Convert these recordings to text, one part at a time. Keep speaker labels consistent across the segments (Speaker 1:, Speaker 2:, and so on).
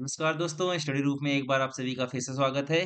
Speaker 1: नमस्कार दोस्तों, स्टडी रूप में एक बार आप सभी का फिर से स्वागत है।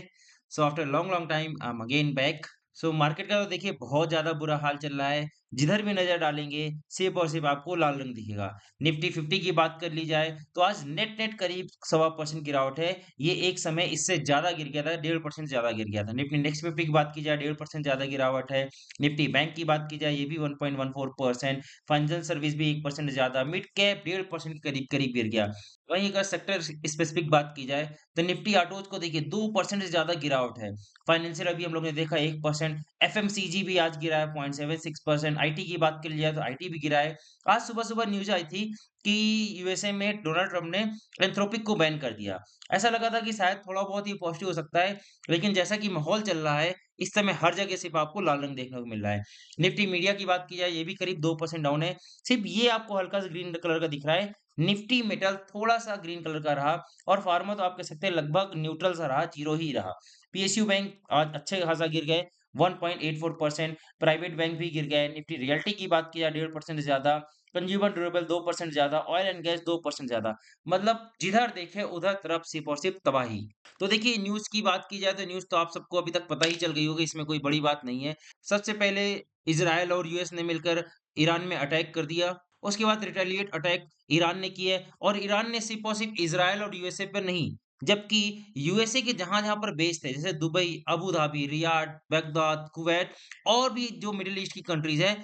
Speaker 1: So after long long time I am again back. So market का तो देखिए बहुत ज़्यादा बुरा हाल चल रहा है। जिधर भी नज़र डालेंगे सिर्फ और सिर्फ आपको लाल रंग दिखेगा। निफ्टी 50 की बात कर ली जाए तो आज नेट नेट करीब 1.25% गिरावट है। ये एक समय इससे ज़्यादा गिर गया था, 1.5% ज़्यादा गिर गया था। निफ्टी इंडेक्स 50 की बात की जाए 1.5% ज़्यादा गिरावट है। निफ्टी बैंक की बात की जाए ये भी 1.14%। फाइनेंशियल सर्विस भी 1% ज़्यादा, मिड कैप 1.5% के करीब करीब गिर गया। वहीं अगर सेक्टर स्पेसिफिक बात की जाए तो निफ्टी ऑटोज को देखिए 2% से ज्यादा गिरावट है। फाइनेंशियल अभी हम लोग ने देखा 1%। एफएमसीजी भी आज गिरा है 0.76%। आईटी की बात कर लिया तो आईटी भी गिरा है। आज सुबह सुबह न्यूज आई थी कि यूएसए में डोनाल्ड ट्रंप ने एंथ्रोपिक को बैन कर दिया। ऐसा लगा था कि शायद थोड़ा बहुत ही पॉजिटिव हो सकता है, लेकिन जैसा कि माहौल चल रहा है इस समय हर जगह सिर्फ आपको लाल रंग देखने को मिल रहा है। निफ्टी मीडिया की बात की जाए ये भी करीब 2% डाउन है। सिर्फ ये आपको हल्का सा ग्रीन कलर का दिख रहा है। निफ्टी मेटल थोड़ा-सा ग्रीन कलर का रहा और फार्मा तो आप कह सकते हैं लगभग न्यूट्रल सा रहा, ज़ीरो ही रहा। पीएसयू बैंक आज अच्छे खासा गिर गए 1.84%। प्राइवेट बैंक भी गिर गए। निफ्टी रियल्टी की बात की जाए 1.5% ज़्यादा। कंज्यूमर ड्यूरेबल 2% ज़्यादा। ऑयल एंड गैस 2% ज़्यादा। मतलब जिधर देखे उधर तरफ सिर्फ और सिर्फ तबाही। तो देखिए न्यूज़ की बात की जाए तो न्यूज़ तो आप सबको अभी तक पता ही चल गई होगी, इसमें कोई बड़ी बात नहीं है। सबसे पहले इज़राइल और यूएस ने मिलकर ईरान में अटैक कर दिया। उसके बाद रिटेलिएट अटैक ईरान ने किए और ईरान ने सिर्फ और सिर्फ इज़राइल और यूएसए पर नहीं, जबकि यूएसए के जहाँ-जहाँ पर बेस थे, जैसे Dubai, Abu Dhabi, Riyadh, Baghdad, Kuwait और भी जो मिडल ईस्ट की कंट्रीज़ हैं,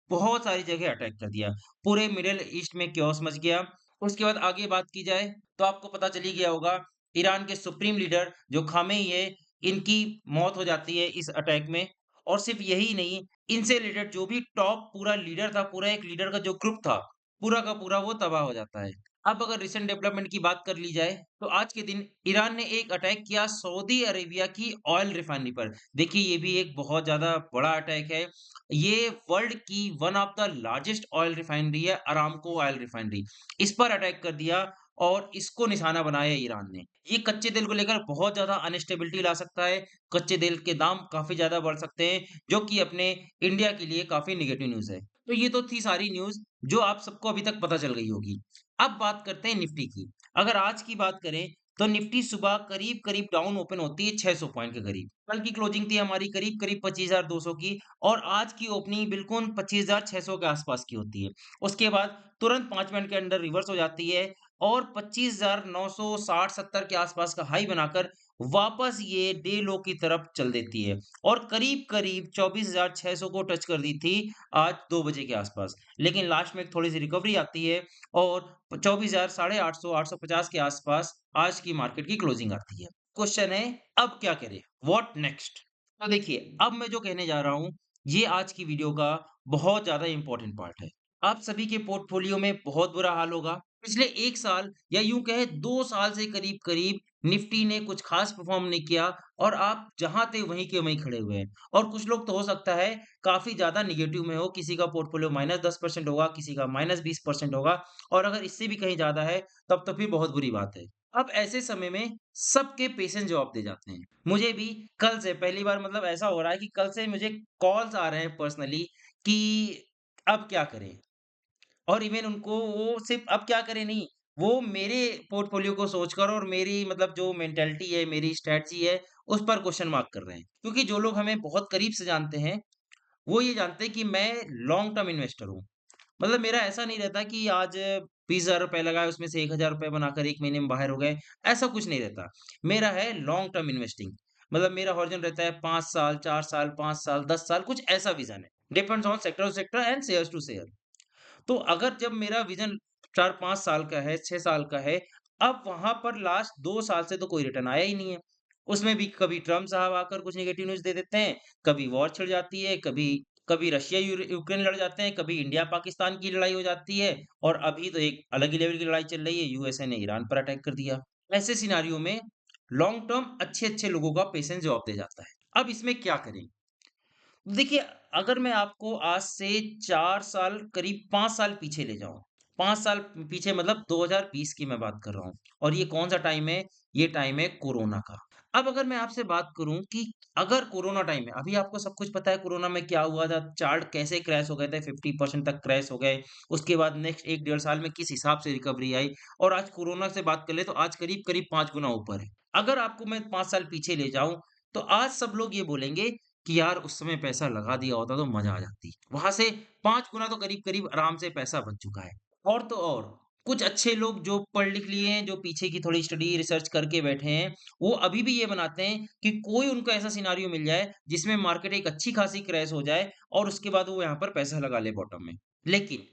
Speaker 1: बहुत सारी जगह अटैक कर दिया। पूरे मिडल ईस्ट में chaos मच गया। उसके बाद आगे बात की जाए, तो आपको पता चल ही गया होगा, ईरान के सुप्रीम लीडर जो खामेनी है, इनकी मौत हो जाती है इस अटैक में। और सिर्फ यही नहीं, इनसे रिलेटेड जो भी टॉप पूरा लीडर था, पूरा एक लीडर का जो ग्रुप था, पूरा का पूरा वो तबाह हो जाता है। अब अगर रिसेंट डेवलपमेंट की बात कर ली जाए, तो आज के दिन ईरान ने एक अटैक किया सऊदी अरेबिया की ऑयल रिफाइनरी पर। देखिए ये भी एक बहुत ज़्यादा बड़ा अटैक है। ये वर्ल्ड की one of the largest oil refinery है, अरामको ऑयल रिफाइनरी। इस पर अटैक कर दिया और इसको निशाना बनाया ईरान ने। ये कच्चे तेल को लेकर बहुत ज़्यादा अनस्टेबिलिटी ला सकता है। कच्चे तेल के दाम काफ़ी ज़्यादा बढ़ सकते हैं, जो कि अपने इंडिया के लिए काफ़ी नेगेटिव न्यूज़ है। तो ये तो थी सारी न्यूज़ जो आप सबको अभी तक पता चल गई होगी। अब बात करते हैं निफ्टी की। अगर आज की बात करें तो निफ्टी सुबह करीब-करीब डाउन ओपन होती है 600 पॉइंट के करीब। कल की क्लोजिंग थी हमारी करीब-करीब 25,200 की और आज की ओपनिंग बिल्कुल 25,600 के आसपास की होती है। उसके बाद तुरंत 5 मिनट के अंदर रिवर्स हो जाती है और 25,960-70 के आसपास का हाई बनाकर वापस ये डे लो की तरफ चल देती है और करीब-करीब 24,600 को टच कर दी थी आज 2 बजे के आसपास। लेकिन लास्ट में एक थोड़ी-सी रिकवरी आती है और 24,000 साढ़े 800 850 के आसपास आज की मार्केट की क्लोजिंग आती है। क्वेश्चन है अब क्या करें? What next? तो देखिए, अब मैं जो कहने जा रहा हूँ, ये आज की वीडियो का बहुत ज़्यादा इम्पोर्टेंट पार्ट है। आप सभी के पोर्टफोलियो में बहुत बुरा हाल होगा। पिछले 1 साल या यूँ कहें 2 साल से करीब-करीब निफ्टी ने कुछ खास परफ़ॉर्म नहीं किया और आप जहाँ थे वहीं के वहीं खड़े हुए हैं। और कुछ लोग तो हो सकता है काफ़ी ज़्यादा नेगेटिव में हो, किसी का पोर्टफोलियो -10% होगा, किसी का -20% होगा और अगर इससे भी कहीं ज़्यादा है, तब तो फिर बहुत बुरी बात है। अब ऐसे समय में सबके पेशेंस जवाब दे जाते हैं। मुझे भी कल से पहली बार मतलब ऐसा हो रहा है कि कल से मुझे कॉल्स आ रहे हैं पर्सनली कि अब क्या करें? और इवन उनको वो सिर्फ़ अब क्या करें नहीं, वो मेरे पोर्टफोलियो को सोचकर और मेरी मतलब जो मेंटालिटी है, मेरी स्ट्रैटेजी है, उस पर क्वेश्चन मार्क कर रहे हैं। क्योंकि जो लोग हमें बहुत करीब से जानते हैं, वो ये जानते हैं कि मैं लॉन्ग टर्म इन्वेस्टर हूँ। मतलब मेरा ऐसा नहीं रहता कि आज ₹20,000 लगाए उसमें से ₹1,000 बनाकर 1 महीने में बाहर हो गए, ऐसा कुछ नहीं रहता। मेरा है लॉन्ग टर्म इन्वेस्टिंग। मतलब मेरा हॉरिज़न रहता है 5 साल, 4 साल, 5 साल, 10 साल कुछ ऐसा विज़न है। Depends on sector to sector and share to share. तो अगर जब मेरा विज़न 4-5 साल का है, 6 साल का है, अब वहाँ पर लास्ट 2 साल से तो कोई रिटर्न आया ही नहीं है। उसमें भी कभी ट्रम्प साहब आकर कुछ नेगेटिव न्यूज़ दे देते हैं, कभी वॉर छिड़ जाती है, कभी कभी रशिया यूक्रेन लड़ जाते हैं, कभी इंडिया पाकिस्तान की लड़ाई हो जाती है और अभी तो एक अलग ही लेवल की लड़ाई चल रही है, यूएसए ने ईरान पर अटैक कर दिया। ऐसे सिनेरियो में लॉन्ग टर्म अच्छे-अच्छे लोगों का पेशेंस जवाब दे जाता है। अब इसमें क्या करें? देखिए, अगर मैं आपको आज से 4 साल करीब 5 साल पीछे ले जाऊँ, 5 साल पीछे मतलब 2020 की मैं बात कर रहा हूँ और ये कौन-सा टाइम है? ये टाइम है कोरोना का। अब अगर मैं आपसे बात करूँ कि अगर कोरोना टाइम में अभी आपको सब कुछ पता है कोरोना में क्या हुआ था, चार्ट कैसे क्रैश हो गए थे, 50% तक क्रैश हो गए। उसके बाद नेक्स्ट 1 डेढ़ साल में किस हिसाब से रिकवरी आई और आज कोरोना से बात कर लें तो आज करीब-करीब 5 गुना ऊपर है। अगर आपको मैं 5 साल पीछे ले जाऊँ, तो आज सब लोग ये बोलेंगे कि यार उस समय पैसा लगा दिया होता तो मज़ा आ जाती। वहाँ से 5 गुना तो करीब-करीब आराम से पैसा बच चुका है। और तो और, कुछ अच्छे लोग जो पढ़ लिख लिए हैं, जो पीछे की थोड़ी स्टडी रिसर्च करके बैठे हैं, वो अभी भी ये बनाते हैं कि कोई उनको ऐसा सिनेरियो मिल जाए, जिसमें मार्केट एक अच्छी खासी क्रैश हो जाए और उसके बाद वो यहाँ पर पैसा लगा ले बॉटम में। लेकिन,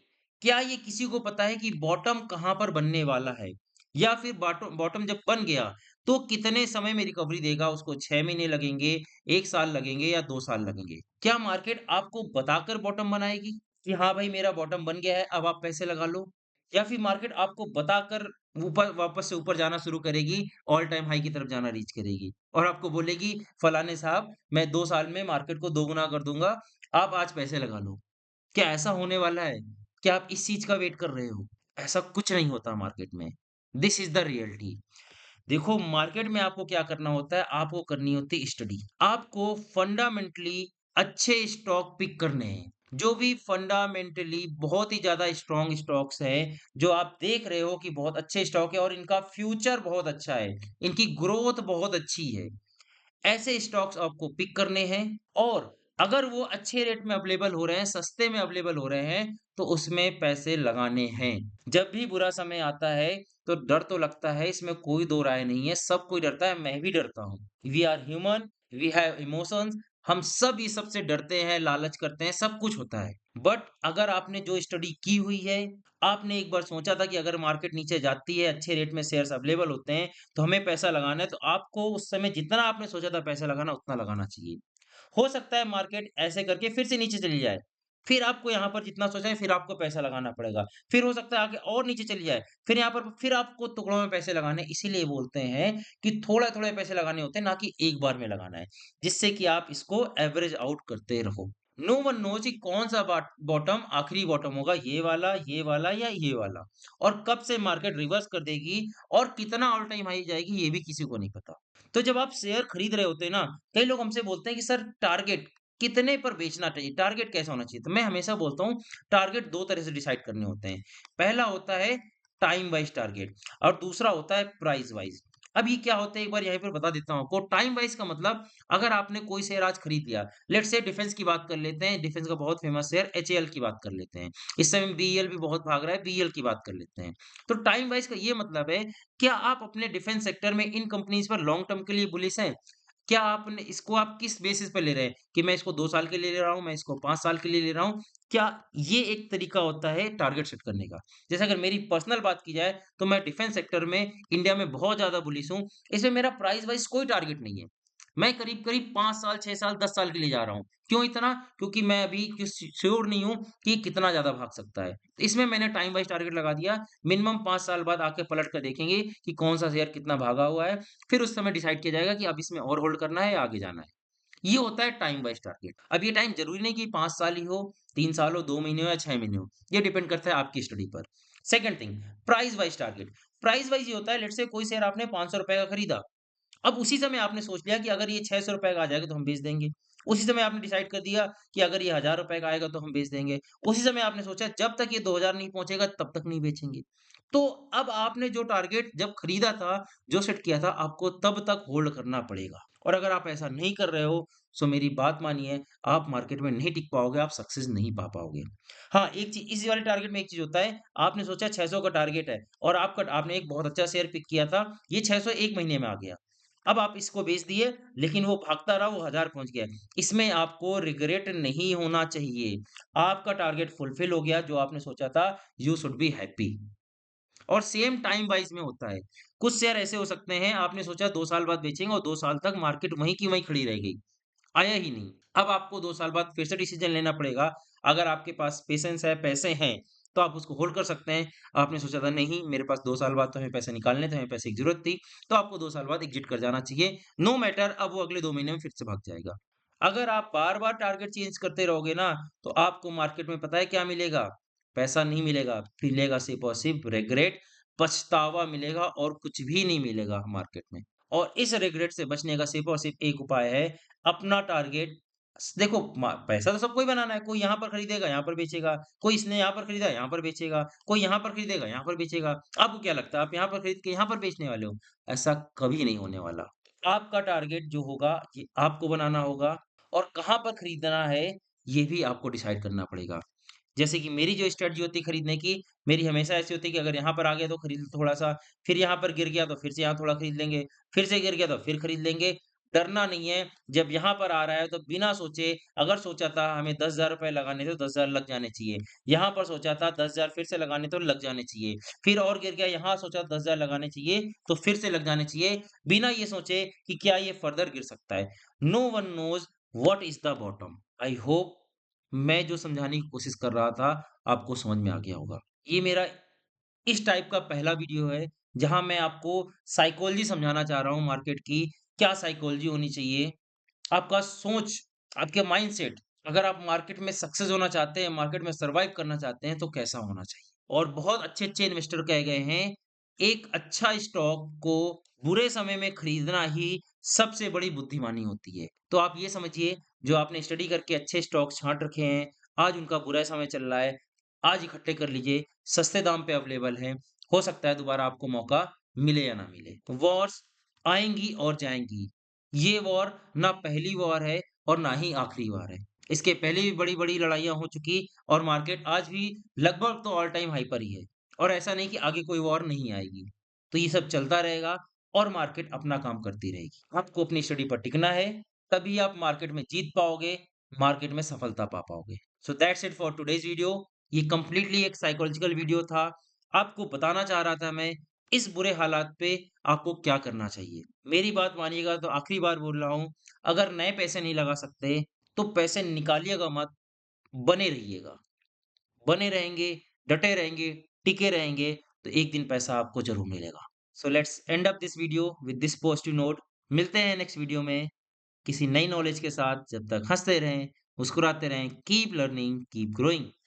Speaker 1: क्या ये किसी को पता है कि बॉटम कहाँ पर बनने वाला है? या फिर बॉटम बॉटम जब बन गया, तो कितने समय में रिकवरी देगा? उसको 6 महीने लगेंगे, 1 साल लगेंगे या 2 साल लगेंगे? क्या मार्केट आपको बताकर बॉटम बनाएगी? कि हाँ भाई मेरा बॉटम बन गया है, अब आप पैसे लगा लो। या फिर मार्केट आपको बताकर ऊपर वापस से ऊपर जाना शुरू करेगी, ऑल टाइम हाई की तरफ जाना रीच करेगी और आपको बोलेगी फलाने साहब मैं 2 साल में मार्केट को दोगुना कर दूँगा, आप आज पैसे लगा लो। क्या ऐसा होने वाला है? क्या आप इस चीज़ का वेट कर रहे हो? ऐसा कुछ नहीं होता मार्केट में। This is the reality. देखो मार्केट में आपको क्या करना होता है, आपको करनी होती है स्टडी। आपको फंडामेंटली अच्छे स्टॉक पिक करने हैं। जो भी फंडामेंटली बहुत ही ज़्यादा स्ट्रॉन्ग स्टॉक्स हैं, जो आप देख रहे हो कि बहुत अच्छे स्टॉक है और इनका फ्यूचर बहुत अच्छा है, इनकी ग्रोथ बहुत अच्छी है। ऐसे स्टॉक्स आपको पिक करने हैं और अगर वो अच्छे रेट में अवेलेबल हो रहे हैं, सस्ते में अवेलेबल हो रहे हैं, तो उसमें पैसे लगाने हैं। जब भी बुरा समय आता है, तो डर तो लगता है, इसमें कोई दो राय नहीं है, सब कोई डरता है, मैं भी डरता हूँ। We are human, we have emotions, हम सब ये सब से डरते हैं, लालच करते हैं, सब कुछ होता है। बट अगर आपने जो स्टडी की हुई है, आपने एक बार सोचा था कि अगर मार्केट नीचे जाती है, अच्छे रेट में शेयर्स अवेलेबल होते हैं, तो हमें पैसा लगाना है, तो आपको उस समय जितना आपने सोचा था पैसा लगाना, उतना लगाना चाहिए। हो सकता है मार्केट ऐसे करके फिर से नीचे चली जाए। फिर आपको यहाँ पर जितना सोचा है, फिर आपको पैसा लगाना पड़ेगा। फिर हो सकता है आगे और नीचे चली जाए, फिर यहाँ पर फिर आपको टुकड़ों में पैसे लगाने इसीलिए बोलते हैं कि थोड़ा-थोड़ा पैसे लगाने होते हैं, ना कि एक बार में लगाना है। जिससे कि आप इसको एवरेज आउट करते रहो। नो वन नोज़ कि कौन-सा बॉटम आखिरी बॉटम होगा, ये वाला या ये वाला और कब से मार्केट रिवर्स कर देगी और कितना ऑल टाइम हाई जाएगी, ये भी किसी को नहीं पता। तो जब आप शेयर खरीद रहे होते हैं ना, कई लोग हमसे बोलते हैं कि सर टारगेट कितने पर बेचना चाहिए? टारगेट कैसा होना चाहिए? तो मैं हमेशा बोलता हूँ टारगेट 2 तरह से डिसाइड करने होते हैं। पहला होता है टाइम वाइज़ टारगेट और दूसरा होता है प्राइस वाइज़। अब ये क्या होता है एक बार यहीं पर बता देता हूँ आपको। टाइम वाइज़ का मतलब अगर आपने कोई शेयर आज खरीद लिया, लेट्स से डिफेंस की बात कर लेते हैं, डिफेंस का बहुत फेमस शेयर एचएएल की बात कर लेते हैं। इस समय बीईएल भी बहुत भाग रहा है, बीईएल की बात कर लेते हैं। तो टाइम वाइज़ का ये मतलब है क्या आप अपने डिफेंस सेक्टर में इन कंपनीज़ पर लॉन्ग टर्म के लिए बुलिश हैं? क्या आपने इसको आप किस बेसिस पे ले रहे हैं कि मैं इसको 2 साल के लिए ले रहा हूँ, मैं इसको 5 साल के लिए ले रहा हूँ? क्या ये एक तरीका होता है टारगेट सेट करने का? जैसे अगर मेरी पर्सनल बात की जाए, तो मैं डिफेंस सेक्टर में इंडिया में बहुत ज़्यादा बुलिश हूँ। इसमें मेरा प्राइस वाइज़ कोई टारगेट नहीं है। मैं करीब-करीब 5 साल, 6 साल, 10 साल के लिए जा रहा हूँ। क्यों इतना? क्योंकि मैं अभी श्योर नहीं हूँ कि ये कितना ज़्यादा भाग सकता है। इसमें मैंने टाइम वाइज़ टारगेट लगा दिया। मिनिमम 5 साल बाद आके पलट कर देखेंगे कि कौन-सा शेयर कितना भागा हुआ है। फिर उस समय डिसाइड किया जाएगा कि अब इसमें और होल्ड करना है या आगे जाना है। ये होता है टाइम वाइज़ टारगेट। अब ये टाइम ज़रूरी नहीं कि 5 साल ही हो, 3 साल हो, 2 महीने हो या 6 महीने हो। ये डिपेंड करता है आपकी स्टडी पर। Second thing price wise target. Price wise ये होता है लेट्स से कोई शेयर आपने ₹500 का खरीदा। अब उसी समय आपने सोच लिया कि अगर ये ₹600 का आ जाएगा तो हम बेच देंगे। उसी समय आपने डिसाइड कर दिया कि अगर ये ₹1000 का आएगा तो हम बेच देंगे। उसी समय आपने सोचा जब तक ये 2000 नहीं पहुँचेगा तब तक नहीं बेचेंगे। तो अब आपने जो टारगेट जब खरीदा था, जो सेट किया था, आपको तब तक होल्ड करना पड़ेगा। और अगर आप ऐसा नहीं कर रहे हो, सो मेरी बात मानिए, आप मार्केट में नहीं टिक पाओगे, आप सक्सेस नहीं पा पाओगे। हाँ, एक चीज़ इसी वाले टारगेट में एक चीज़ होता है, आपने सोचा 600 का टारगेट है और आपने एक बहुत अच्छा शेयर पिक किया था, ये 600 1 महीने में आ गया। अब आप इसको बेच दिए, लेकिन वो भागता रहा, वो 1000 पहुँच गया। इसमें आपको रिग्रेट नहीं होना चाहिए। आपका टारगेट फुलफिल हो गया, जो आपने सोचा था, यू शुड बी हैप्पी। और सेम टाइम वाइज़ में होता है। कुछ शेयर ऐसे हो सकते हैं, आपने सोचा 2 साल बाद बेचेंगे और 2 साल तक मार्केट वहीं की वहीं खड़ी रह गई, आया ही नहीं। अब आपको 2 साल बाद फिर से डिसीज़न लेना पड़ेगा। अगर आपके पास पेशेंस है, पैसे हैं, तो आप उसको होल्ड कर सकते हैं। आपने सोचा था नहीं मेरे पास 2 साल बाद तो हमें पैसे निकालने थे, हमें पैसे की ज़रूरत थी, तो आपको 2 साल बाद एग्ज़िट कर जाना चाहिए। नो मैटर अब वो अगले 2 महीने में फिर से भाग जाएगा। अगर आप बार-बार टारगेट चेंज करते रहोगे ना, तो आपको मार्केट में पता है क्या मिलेगा? पैसा नहीं मिलेगा, मिलेगा सिर्फ़ और सिर्फ़ रिग्रेट, पछतावा मिलेगा और कुछ भी नहीं मिलेगा मार्केट में। और इस रिग्रेट से बचने का सिर्फ़ और सिर्फ़ एक उपाय है, अपना टारगेट देखो पैसा तो सबको ही बनाना है, कोई यहाँ पर खरीदेगा, यहाँ पर बेचेगा, कोई इसने यहाँ पर खरीदा, यहाँ पर बेचेगा, कोई यहाँ पर खरीदेगा, यहाँ पर बेचेगा। आपको क्या लगता है आप यहाँ पर खरीद के यहाँ पर बेचने वाले हो? ऐसा कभी नहीं होने वाला। आपका टारगेट जो होगा, ये आपको बनाना होगा और कहाँ पर खरीदना है, ये भी आपको डिसाइड करना पड़ेगा। जैसे कि मेरी जो स्ट्रैटेजी होती है खरीदने की, मेरी हमेशा ऐसी होती है कि अगर यहाँ पर आ गया तो खरीद लो थोड़ा-सा, फिर यहाँ पर गिर गया तो फिर से यहाँ थोड़ा खरीद लेंगे, फिर से गिर गया तो फिर खरीद लेंगे। डरना नहीं है, जब यहाँ पर आ रहा है तो बिना सोचे अगर सोचा था हमें ₹10,000 लगाने थे, तो 10,000 लग जाने चाहिए। यहाँ पर सोचा था 10,000 फिर से लगाने तो लग जाने चाहिए। फिर और गिर गया, यहाँ सोचा 10,000 लगाने चाहिए, तो फिर से लग जाने चाहिए, बिना ये सोचे कि क्या ये फर्दर गिर सकता है। No one knows what is the bottom. I hope मैं जो समझाने की कोशिश कर रहा था, आपको समझ में आ गया होगा। ये मेरा इस टाइप का पहला वीडियो है, जहाँ मैं आपको साइकोलॉजी समझाना चाह रहा हूँ मार्केट की, क्या साइकोलॉजी होनी चाहिए, आपका सोच, आपके माइंडसेट, अगर आप मार्केट में सक्सेस होना चाहते हैं, मार्केट में सर्वाइव करना चाहते हैं, तो कैसा होना चाहिए? और बहुत अच्छे-अच्छे इन्वेस्टर कहे गए हैं, एक अच्छा स्टॉक को बुरे समय में खरीदना ही सबसे बड़ी बुद्धिमानी होती है। तो आप ये समझिए, जो आपने स्टडी करके अच्छे स्टॉक छाँट रखे हैं, आज उनका बुरा समय चल रहा है, आज इकट्ठे कर लीजिए, सस्ते दाम पे अवेलेबल हैं, हो सकता है दोबारा आपको मौका मिले या ना मिले। वॉर्स आएँगी और जाएँगी। ये वॉर ना पहली वॉर है और ना ही आखिरी वॉर है। इसके पहले भी बड़ी-बड़ी लड़ाइयाँ हो चुकी और मार्केट आज भी लगभग तो ऑल टाइम हाई पर ही है और ऐसा नहीं कि आगे कोई वॉर नहीं आएगी। तो ये सब चलता रहेगा और मार्केट अपना काम करती रहेगी। आपको अपनी स्टडी पर टिकना है, तभी आप मार्केट में जीत पाओगे, मार्केट में सफलता पा पाओगे। So that's it for today's video. ये कंप्लीटली एक साइकोलॉजिकल वीडियो था। आपको बताना चाह रहा था मैं, इस बुरे हालात पे आपको क्या करना चाहिए। मेरी बात मानिएगा तो आखिरी बार बोल रहा हूँ, अगर नए पैसे नहीं लगा सकते, तो पैसे निकालिएगा मत, बने रहिएगा। बने रहेंगे, डटे रहेंगे, टिके रहेंगे, तो एक दिन पैसा आपको ज़रूर मिलेगा। So let's end up this video with this positive note. मिलते हैं नेक्स्ट वीडियो में किसी नई नॉलेज के साथ। जब तक हँसते रहें, मुस्कुराते रहें, कीप लर्निंग, कीप ग्रोइंग।